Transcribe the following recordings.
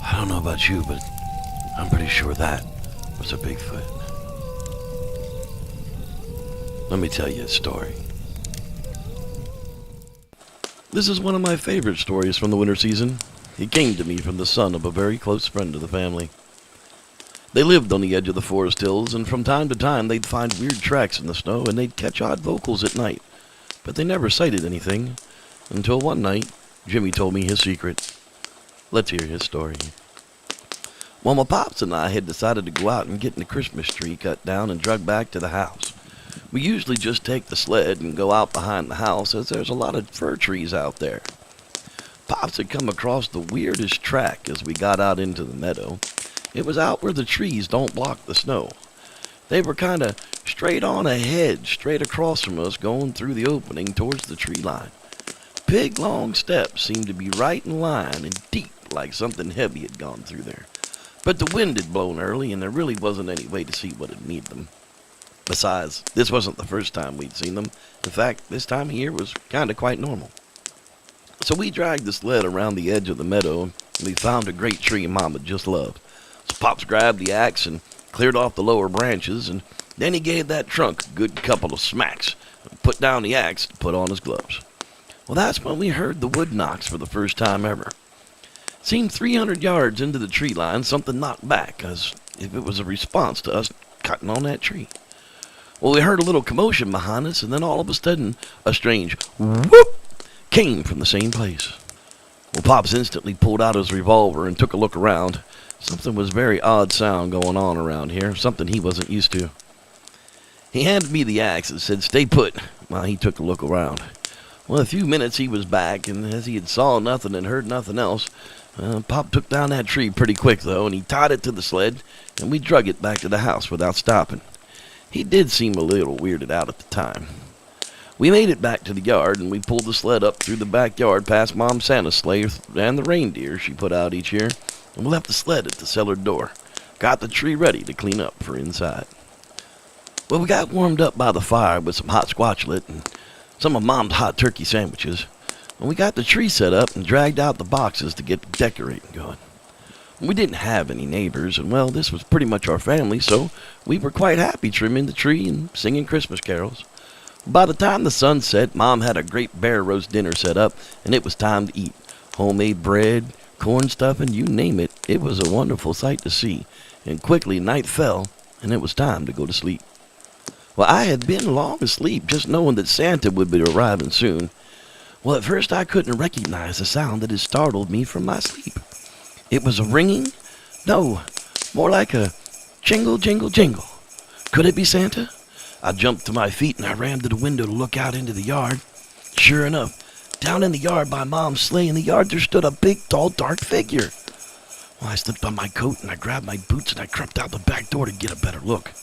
I don't know about you, but I'm pretty sure that was a Bigfoot. Let me tell you a story. This is one of my favorite stories from the winter season. It came to me from the son of a very close friend of the family. They lived on the edge of the forest hills, and from time to time they'd find weird tracks in the snow, and they'd catch odd vocals at night. But they never sighted anything, until one night, Jimmy told me his secret. Let's hear his story. Well, my pops and I had decided to go out and get the Christmas tree cut down and drug back to the house. We usually just take the sled and go out behind the house, as there's a lot of fir trees out there. Pops had come across the weirdest track as we got out into the meadow. It was out where the trees don't block the snow. They were kind of straight on ahead, straight across from us, going through the opening towards the tree line. Big, long steps seemed to be right in line and deep, like something heavy had gone through there. But the wind had blown early, and there really wasn't any way to see what had made them. Besides, this wasn't the first time we'd seen them. In fact, this time of year was kind of quite normal. So we dragged the sled around the edge of the meadow, and we found a great tree Mom had just loved. So Pops grabbed the axe and cleared off the lower branches, and then he gave that trunk a good couple of smacks, and put down the axe to put on his gloves. Well, that's when we heard the wood knocks for the first time ever. It seemed 300 yards into the tree line, something knocked back, as if it was a response to us cutting on that tree. Well, we heard a little commotion behind us, and then all of a sudden, a strange whoop came from the same place. Well, Pops instantly pulled out his revolver and took a look around. Something was very odd sound going on around here, something he wasn't used to. He handed me the axe and said, "Stay put," while he took a look around. Well, in a few minutes he was back, and as he had saw nothing and heard nothing else, Pop took down that tree pretty quick, though, and he tied it to the sled, and we drug it back to the house without stopping. He did seem a little weirded out at the time. We made it back to the yard, and we pulled the sled up through the backyard past Mom Santa's sleigh and the reindeer she put out each year, and we left the sled at the cellar door. Got the tree ready to clean up for inside. Well, we got warmed up by the fire with some hot squatchlet and some of Mom's hot turkey sandwiches, and we got the tree set up and dragged out the boxes to get the decorating going. We didn't have any neighbors, and well, this was pretty much our family, so we were quite happy trimming the tree and singing Christmas carols. By the time the sun set, Mom had a great bear roast dinner set up, and it was time to eat. Homemade bread, corn stuffing, you name it. It was a wonderful sight to see, and quickly night fell, and it was time to go to sleep. Well, I had been long asleep, just knowing that Santa would be arriving soon. Well, at first I couldn't recognize the sound that had startled me from my sleep. It was a ringing? No, more like a jingle, jingle, jingle. Could it be Santa? I jumped to my feet and I ran to the window to look out into the yard. Sure enough, down in the yard by Mom's sleigh in the yard there stood a big, tall, dark figure. Well, I slipped on my coat and I grabbed my boots and I crept out the back door to get a better look.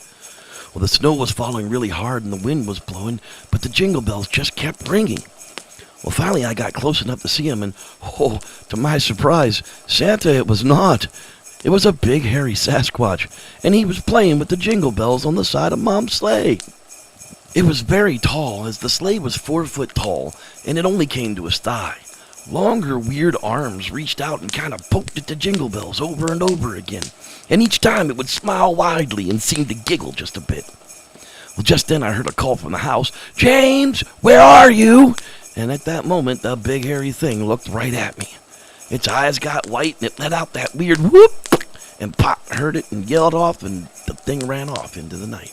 Well, the snow was falling really hard and the wind was blowing, but the jingle bells just kept ringing. Well, finally I got close enough to see him, and oh, to my surprise, Santa it was not. It was a big hairy Sasquatch, and he was playing with the jingle bells on the side of Mom's sleigh. It was very tall, as the sleigh was 4 foot tall, and it only came to his thigh. Longer, weird arms reached out and kind of poked at the jingle bells over and over again, and each time it would smile widely and seem to giggle just a bit. Well, just then I heard a call from the house, "James, where are you?" And at that moment, the big hairy thing looked right at me. Its eyes got white, and it let out that weird whoop, and Pop heard it and yelled off, and the thing ran off into the night.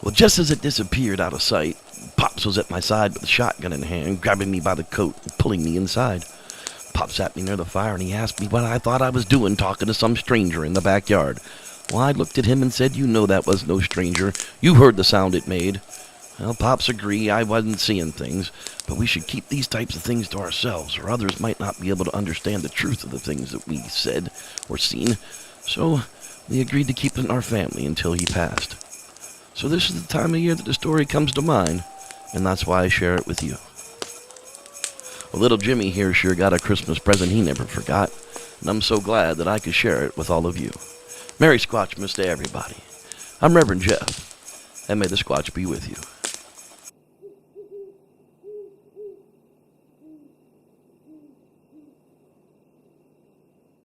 Well, just as it disappeared out of sight, Pops was at my side with a shotgun in hand, grabbing me by the coat and pulling me inside. Pop sat me near the fire, and he asked me what I thought I was doing talking to some stranger in the backyard. Well, I looked at him and said, "You know that was no stranger. You heard the sound it made." Well, Pops agree I wasn't seeing things, but we should keep these types of things to ourselves, or others might not be able to understand the truth of the things that we said or seen. So we agreed to keep it in our family until he passed. So this is the time of year that the story comes to mind, and that's why I share it with you. Well, little Jimmy here sure got a Christmas present he never forgot, and I'm so glad that I could share it with all of you. Merry Squatchmas to everybody. I'm Reverend Jeff, and may the Squatch be with you.